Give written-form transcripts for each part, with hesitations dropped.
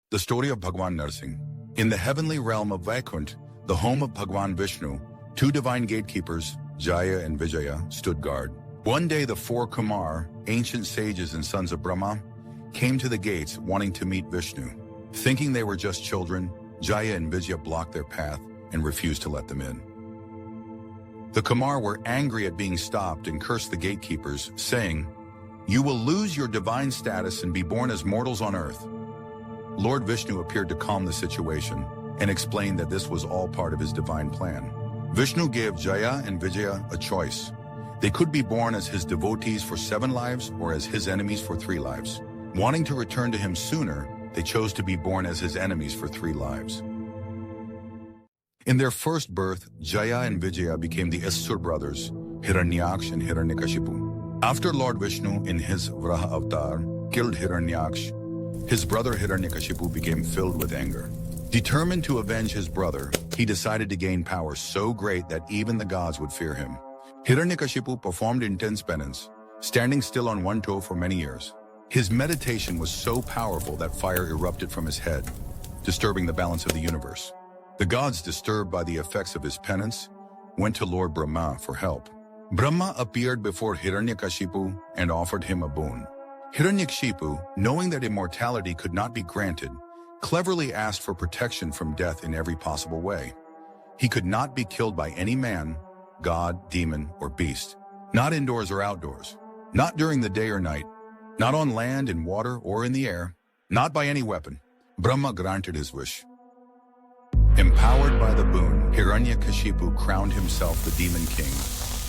The story of Bhagwan Narasimha. In the heavenly realm of Vaikuntha, the home of Bhagwan Vishnu, two divine gatekeepers, Jaya and Vijaya, stood guard. One day the four Kumar, ancient sages and sons of Brahma, came to the gates wanting to meet Vishnu. Thinking they were just children, Jaya and Vijaya blocked their path and refused to let them in. The Kumar were angry at being stopped and cursed the gatekeepers, saying, "You will lose your divine status and be born as mortals on earth." Lord Vishnu appeared to calm the situation and explained that this was all part of his divine plan. Vishnu gave Jaya and Vijaya a choice. They could be born as his devotees for 7 lives or as his enemies for 3 lives. Wanting to return to him sooner, they chose to be born as his enemies for 3 lives. In their first birth, Jaya and Vijaya became the Asur brothers, Hiranyaksh and Hiranyakashipu. After Lord Vishnu, in his Varaha Avatar, killed Hiranyaksh, his brother Hiranyakashipu became filled with anger. Determined to avenge his brother, he decided to gain power so great that even the gods would fear him. Hiranyakashipu performed intense penance, standing still on one toe for many years. His meditation was so powerful that fire erupted from his head, disturbing the balance of the universe. The gods, disturbed by the effects of his penance, went to Lord Brahma for help. Brahma appeared before Hiranyakashipu and offered him a boon. Hiranyakashipu, knowing that immortality could not be granted, cleverly asked for protection from death in every possible way. He could not be killed by any man, god, demon, or beast, not indoors or outdoors, not during the day or night, not on land, in water, or in the air, not by any weapon. Brahma granted his wish. Empowered by the boon, Hiranyakashipu crowned himself the demon king,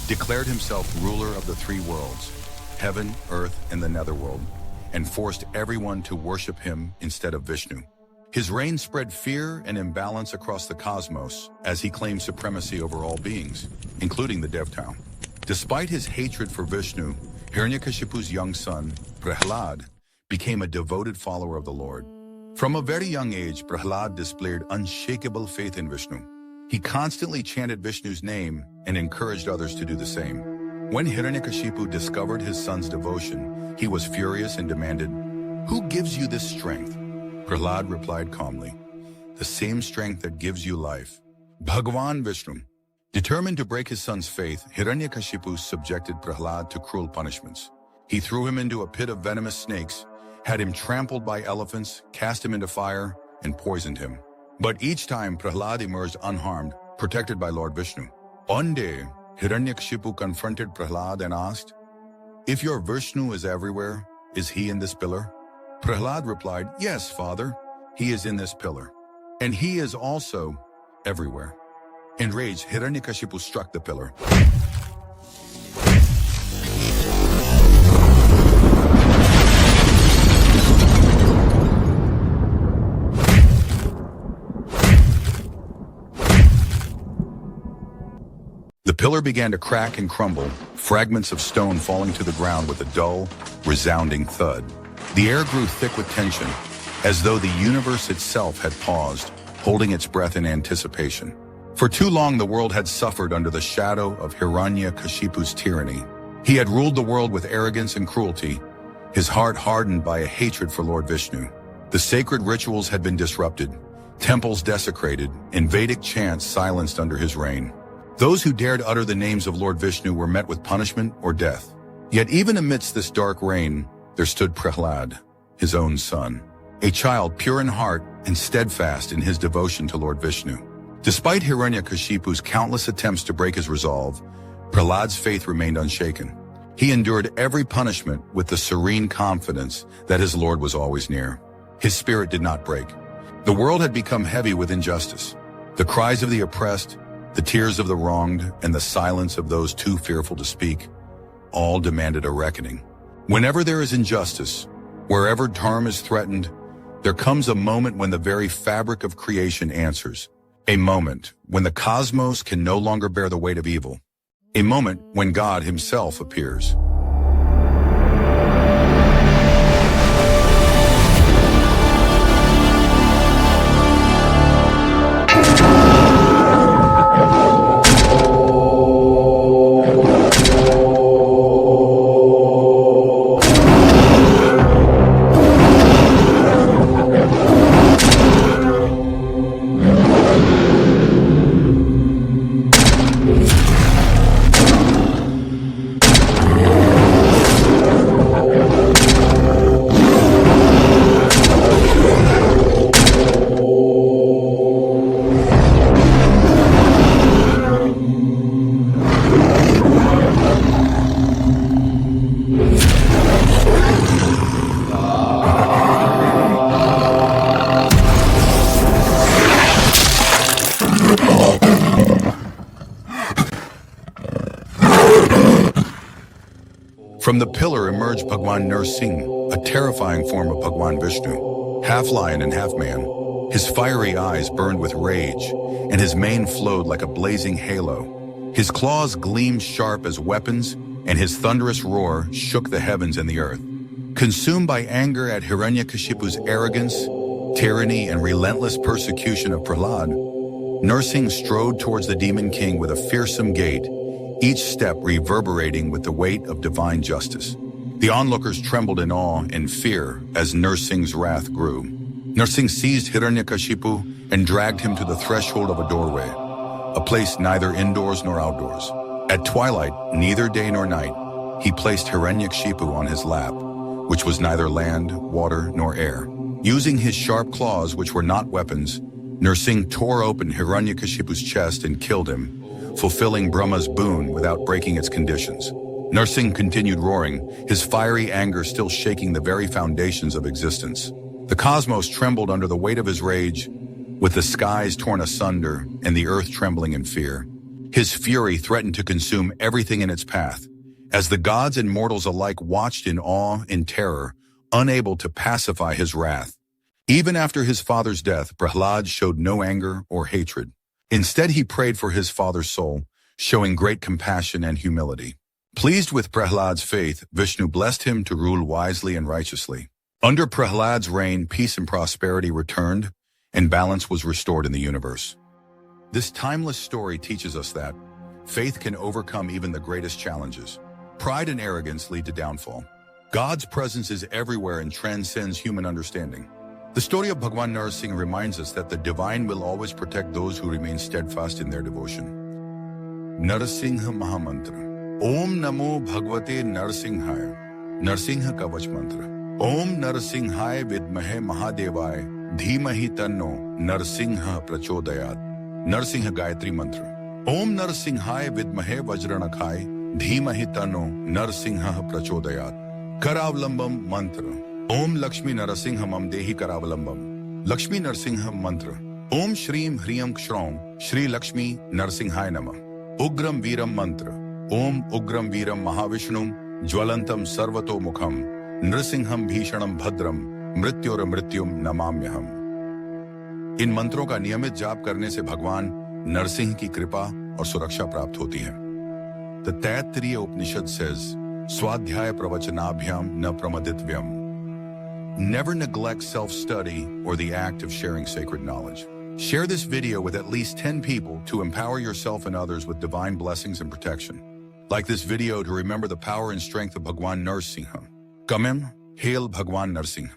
declared himself ruler of the 3 worlds, heaven, earth, and the netherworld, and forced everyone to worship him instead of Vishnu. His reign spread fear and imbalance across the cosmos as he claimed supremacy over all beings, including the Devta. Despite his hatred for Vishnu, Hiranyakashipu's young son, Prahlad, became a devoted follower of the Lord. From a very young age, Prahlad displayed unshakable faith in Vishnu. He constantly chanted Vishnu's name and encouraged others to do the same. When Hiranyakashipu discovered his son's devotion, he was furious and demanded, "Who gives you this strength?" Prahlad replied calmly, "The same strength that gives you life, Bhagwan Vishnu." Determined to break his son's faith, Hiranyakashipu subjected Prahlad to cruel punishments. He threw him into a pit of venomous snakes, had him trampled by elephants, cast him into fire, and poisoned him. But each time Prahlad emerged unharmed, protected by Lord Vishnu. One day, Hiranyakashipu confronted Prahlad and asked, "If your Vishnu is everywhere, is he in this pillar?" Prahlad replied, "Yes, father, he is in this pillar. And he is also everywhere." Enraged, Hiranyakashipu struck the pillar. The pillar began to crack and crumble, fragments of stone falling to the ground with a dull, resounding thud. The air grew thick with tension, as though the universe itself had paused, holding its breath in anticipation. For too long, the world had suffered under the shadow of Hiranyakashipu's tyranny. He had ruled the world with arrogance and cruelty, his heart hardened by a hatred for Lord Vishnu. The sacred rituals had been disrupted, temples desecrated, and Vedic chants silenced under his reign. Those who dared utter the names of Lord Vishnu were met with punishment or death. Yet even amidst this dark reign, there stood Prahlad, his own son, a child pure in heart and steadfast in his devotion to Lord Vishnu. Despite Hiranyakashipu's countless attempts to break his resolve, Prahlad's faith remained unshaken. He endured every punishment with the serene confidence that his Lord was always near. His spirit did not break. The world had become heavy with injustice. The cries of the oppressed, the tears of the wronged, and the silence of those too fearful to speak, all demanded a reckoning. Whenever there is injustice, wherever harm is threatened, there comes a moment when the very fabric of creation answers. A moment when the cosmos can no longer bear the weight of evil. A moment when God himself appears. From the pillar emerged Bhagwan Narasimha, a terrifying form of Bhagwan Vishnu, half lion and half man. His fiery eyes burned with rage, and his mane flowed like a blazing halo. His claws gleamed sharp as weapons, and his thunderous roar shook the heavens and the earth. Consumed by anger at Hiranyakashipu's arrogance, tyranny, and relentless persecution of Prahlad, Narasimha strode towards the demon king with a fearsome gait, each step reverberating with the weight of divine justice. The onlookers trembled in awe and fear as Narasimha's wrath grew. Narasimha seized Hiranyakashipu and dragged him to the threshold of a doorway, a place neither indoors nor outdoors. At twilight, neither day nor night, he placed Hiranyakashipu on his lap, which was neither land, water, nor air. Using his sharp claws, which were not weapons, Narasimha tore open Hiranyakashipu's chest and killed him, fulfilling Brahma's boon without breaking its conditions. Narasimha continued roaring, his fiery anger still shaking the very foundations of existence. The cosmos trembled under the weight of his rage, with the skies torn asunder and the earth trembling in fear. His fury threatened to consume everything in its path, as the gods and mortals alike watched in awe and terror, unable to pacify his wrath. Even after his father's death, Prahlad showed no anger or hatred. Instead, he prayed for his father's soul, showing great compassion and humility. Pleased with Prahlad's faith, Vishnu blessed him to rule wisely and righteously. Under Prahlad's reign, peace and prosperity returned, and balance was restored in the universe. This timeless story teaches us that faith can overcome even the greatest challenges. Pride and arrogance lead to downfall. God's presence is everywhere and transcends human understanding. The story of Bhagwan Narasimha reminds us that the divine will always protect those who remain steadfast in their devotion. Narasimha Mahamantra. Om Namo Bhagavate Narasimhaya. Narasimha Kavach Mantra. Om Narasimhaya Vidmahe Mahadevaya. Dhimahi Tanno Narasimha Prachodayat. Narasimha Gayatri Mantra. Om Narasimhaya Vidmahe Vajranakhaya. Dhimahi Tanno Narasimha Prachodayat. Karavlambam Mantra. Om Lakshmi Narasimha Mam Dehi Karavalambam. Lakshmi Narasimha Mantra. Om Shreem Hriyam Kshrom Shri Lakshmi Narasimhaya Nama. Ugram Viram Mantra. Om Ugram Viram Mahavishnum Jwalantam Sarvato Mukham Narasimham Bhishanam Bhadram Mrityora Mrityum Namamyaham. इन मंत्रों का नियमित जाप करने से भगवान नरसिंह की कृपा और सुरक्षा प्राप्त होती है. The Taittiriya Upanishad says, Swadhyaya Pravachanabhyam na pramadityam. Never neglect self-study or the act of sharing sacred knowledge. Share this video with at least 10 people to empower yourself and others with divine blessings and protection. Like this video to remember the power and strength of Bhagwan Narasimha. Kamem, hail Bhagwan Narasimha.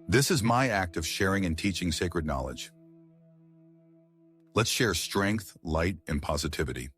This is my act of sharing and teaching sacred knowledge. Let's share strength, light, and positivity.